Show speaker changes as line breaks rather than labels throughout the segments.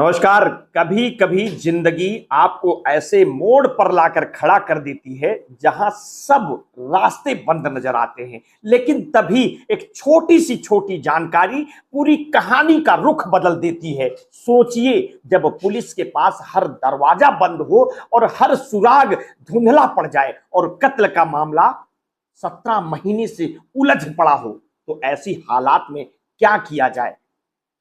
नमस्कार। कभी कभी जिंदगी आपको ऐसे मोड़ पर लाकर खड़ा कर देती है जहां सब रास्ते बंद नजर आते हैं, लेकिन तभी एक छोटी जानकारी पूरी कहानी का रुख बदल देती है। सोचिए, जब पुलिस के पास हर दरवाजा बंद हो और हर सुराग धुंधला पड़ जाए और कत्ल का मामला 17 महीने से उलझ पड़ा हो, तो ऐसी हालात में क्या किया जाए।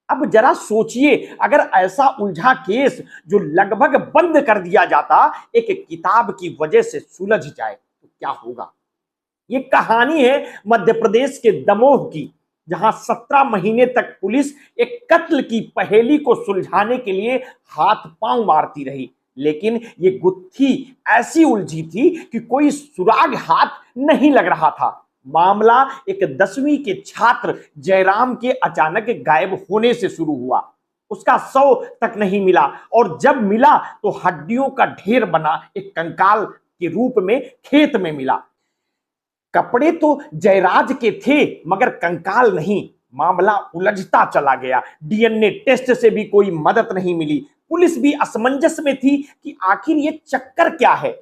अब जरा सोचिए, अगर ऐसा उलझा केस जो लगभग बंद कर दिया जाता एक किताब की वजह से सुलझ जाए तो क्या होगा। ये कहानी है मध्य प्रदेश के दमोह की, जहां 17 महीने तक पुलिस एक कत्ल की पहेली को सुलझाने के लिए हाथ पांव मारती रही, लेकिन ये गुत्थी ऐसी उलझी थी कि कोई सुराग हाथ नहीं लग रहा था। मामला एक 10वीं के छात्र जयराम के अचानक गायब होने से शुरू हुआ। उसका शव तक नहीं मिला और जब मिला तो हड्डियों का ढेर बना एक कंकाल के रूप में खेत में मिला। कपड़े तो जयराज के थे मगर कंकाल नहीं। मामला उलझता चला गया। डीएनए टेस्ट से भी कोई मदद नहीं मिली। पुलिस भी असमंजस में थी कि आखिर ये चक्कर क्या है।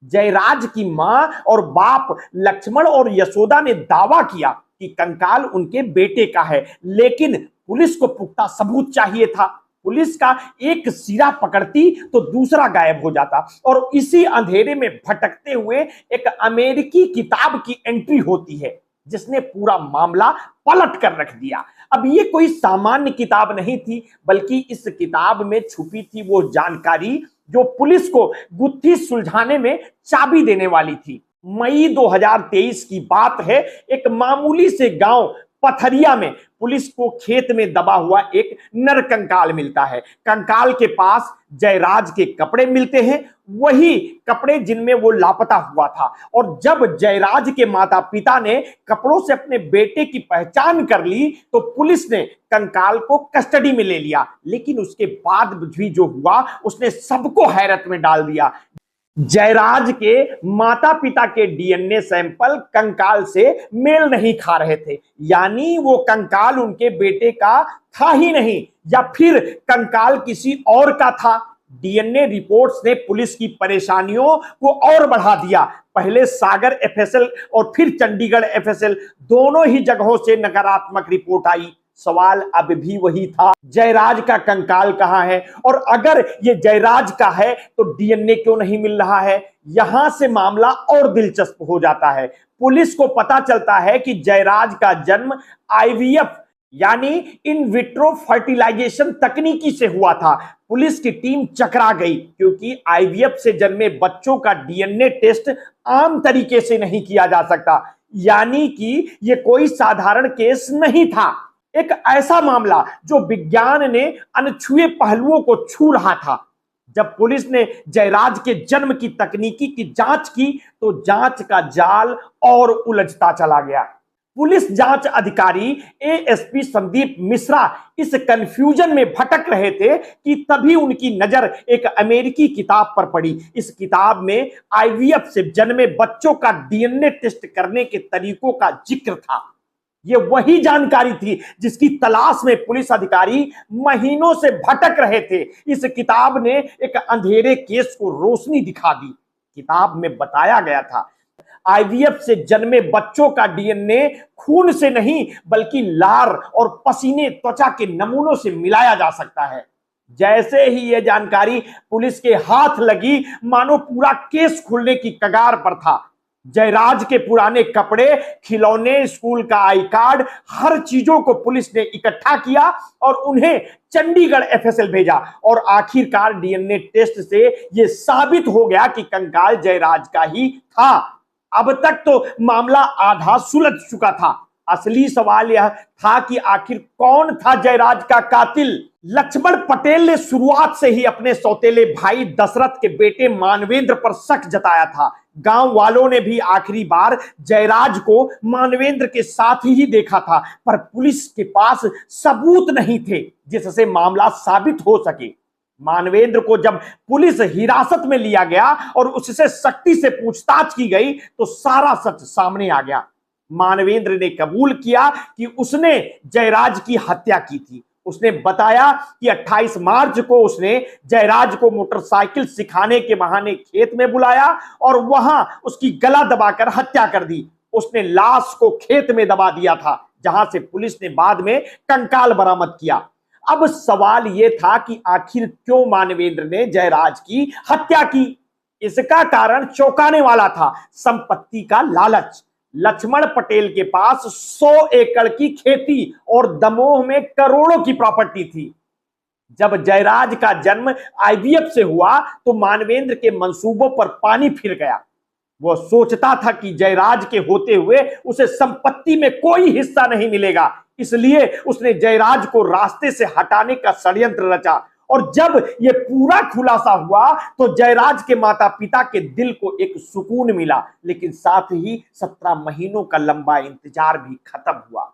जयराज की मां और बाप लक्ष्मण और यशोदा ने दावा किया कि कंकाल उनके बेटे का है, लेकिन पुलिस को पुख्ता सबूत चाहिए था। पुलिस का एक सिरा पकड़ती तो दूसरा गायब हो जाता और इसी अंधेरे में भटकते हुए एक अमेरिकी किताब की एंट्री होती है जिसने पूरा मामला पलट कर रख दिया। अब ये कोई सामान्य किताब नहीं थी, बल्कि इस किताब में छुपी थी वो जानकारी जो पुलिस को गुत्थी सुलझाने में चाबी देने वाली थी। मई 2023 की बात है। एक मामूली से गांव पथरिया में पुलिस को खेत में दबा हुआ एक नर कंकाल मिलता है। कंकाल के पास जयराज के कपड़े मिलते हैं, वही कपड़े जिनमें वो लापता हुआ था। और जब जयराज के माता पिता ने कपड़ों से अपने बेटे की पहचान कर ली तो पुलिस ने कंकाल को कस्टडी में ले लिया। लेकिन उसके बाद भी जो हुआ उसने सबको हैरत में डाल दिया। जयराज के माता पिता के डीएनए सैंपल कंकाल से मेल नहीं खा रहे थे, यानी वो कंकाल उनके बेटे का था ही नहीं, या फिर कंकाल किसी और का था। डीएनए रिपोर्ट्स ने पुलिस की परेशानियों को और बढ़ा दिया। पहले सागर एफएसएल और फिर चंडीगढ़ एफएसएल दोनों ही जगहों से नकारात्मक रिपोर्ट आई। सवाल अब भी वही था, जयराज का कंकाल कहां है, और अगर ये जयराज का है तो डीएनए क्यों नहीं मिल रहा है। यहां से मामला और दिलचस्प हो जाता है। पुलिस को पता चलता है कि जयराज का जन्म आईवीएफ यानी इन विट्रो फर्टिलाइजेशन तकनीकी से हुआ था। पुलिस की टीम चकरा गई क्योंकि आईवीएफ से जन्मे बच्चों का डीएनए टेस्ट आम तरीके से नहीं किया जा सकता, यानी कि यह कोई साधारण केस नहीं था। एक ऐसा मामला जो विज्ञान ने अनछुए पहलुओं को छू रहा था। जब पुलिस ने जयराज के जन्म की तकनीकी की जांच की तो जांच का जाल और उलझता चला गया। पुलिस जांच अधिकारी एएसपी संदीप मिश्रा इस कंफ्यूजन में भटक रहे थे कि तभी उनकी नजर एक अमेरिकी किताब पर पड़ी। इस किताब में आईवीएफ से जन्मे बच्चों का डीएनए टेस्ट करने के तरीकों का जिक्र था। ये वही जानकारी थी जिसकी तलाश में पुलिस अधिकारी महीनों से भटक रहे थे। इस किताब ने एक अंधेरे केस को रोशनी दिखा दी। किताब में बताया गया था आईवीएफ से जन्मे बच्चों का डीएनए खून से नहीं बल्कि लार और पसीने त्वचा के नमूनों से मिलाया जा सकता है। जैसे ही यह जानकारी पुलिस के हाथ लगी, मानो पूरा केस खुलने की कगार पर था। जयराज के पुराने कपड़े, खिलौने, स्कूल का आई कार्ड, हर चीजों को पुलिस ने इकट्ठा किया और उन्हें चंडीगढ़ एफएसएल भेजा। और आखिरकार डीएनए टेस्ट से यह साबित हो गया कि कंकाल जयराज का ही था। अब तक तो मामला आधा सुलझ चुका था। असली सवाल यह था कि आखिर कौन था जयराज का कातिल। लक्ष्मण पटेल ने शुरुआत से ही अपने सौतेले भाई दशरथ के बेटे मानवेंद्र पर शक जताया था। गांव वालों ने भी आखिरी बार जयराज को मानवेंद्र के साथ ही देखा था, पर पुलिस के पास सबूत नहीं थे जिससे मामला साबित हो सके। मानवेंद्र को जब पुलिस हिरासत में लिया गया और उससे सख्ती से पूछताछ की गई तो सारा सच सामने आ गया। मानवेंद्र ने कबूल किया कि उसने जयराज की हत्या की थी। उसने बताया कि 28 मार्च को उसने जयराज को मोटरसाइकिल सिखाने के बहाने खेत में बुलाया और वहां उसकी गला दबाकर हत्या कर दी। उसने लाश को खेत में दबा दिया था, जहां से पुलिस ने बाद में कंकाल बरामद किया। अब सवाल यह था कि आखिर क्यों मानवेंद्र ने जयराज की हत्या की। इसका कारण चौंकाने वाला था, संपत्ति का लालच। लक्ष्मण पटेल के पास 100 एकड़ की खेती और दमोह में करोड़ों की प्रॉपर्टी थी। जब जयराज का जन्म आईवीएफ से हुआ तो मानवेंद्र के मंसूबों पर पानी फिर गया। वह सोचता था कि जयराज के होते हुए उसे संपत्ति में कोई हिस्सा नहीं मिलेगा, इसलिए उसने जयराज को रास्ते से हटाने का षड्यंत्र रचा। और जब यह पूरा खुलासा हुआ तो जयराज के माता पिता के दिल को एक सुकून मिला, लेकिन साथ ही 17 महीनों का लंबा इंतजार भी खत्म हुआ।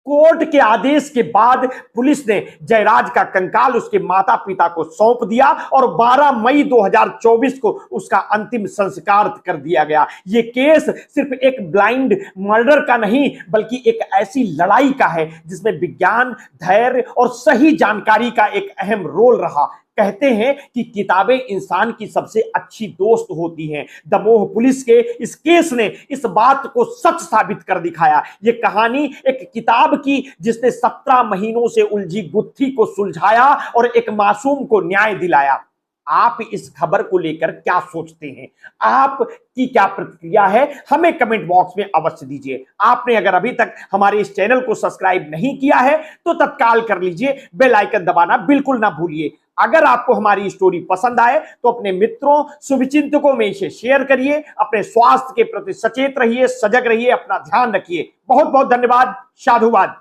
कोर्ट के आदेश के बाद पुलिस ने जयराज का कंकाल उसके माता पिता को सौंप दिया और 12 मई 2024 को उसका अंतिम संस्कार कर दिया गया। यह केस सिर्फ एक ब्लाइंड मर्डर का नहीं बल्कि एक ऐसी लड़ाई का है जिसमें विज्ञान, धैर्य और सही जानकारी का एक अहम रोल रहा। कहते हैं कि किताबें इंसान की सबसे अच्छी दोस्त होती हैं। दमोह पुलिस के इस केस ने इस बात को सच साबित कर दिखाया। यह कहानी एक किताब की जिसने 17 महीनों से उलझी गुत्थी को सुलझाया और एक मासूम को न्याय दिलाया। आप इस खबर को लेकर क्या सोचते हैं? आपकी क्या प्रतिक्रिया है? हमें कमेंट बॉक्स में अवश्य दीजिए। आपने अगर अभी तक हमारे इस चैनल को सब्सक्राइब नहीं किया है तो तत्काल कर लीजिए, बेल आइकन दबाना बिल्कुल ना भूलिए। अगर आपको हमारी स्टोरी पसंद आए तो अपने मित्रों, शुभचिंतकों में इसे शेयर करिए। अपने स्वास्थ्य के प्रति सचेत रहिए, सजग रहिए, अपना ध्यान रखिए। बहुत बहुत धन्यवाद। साधुवाद।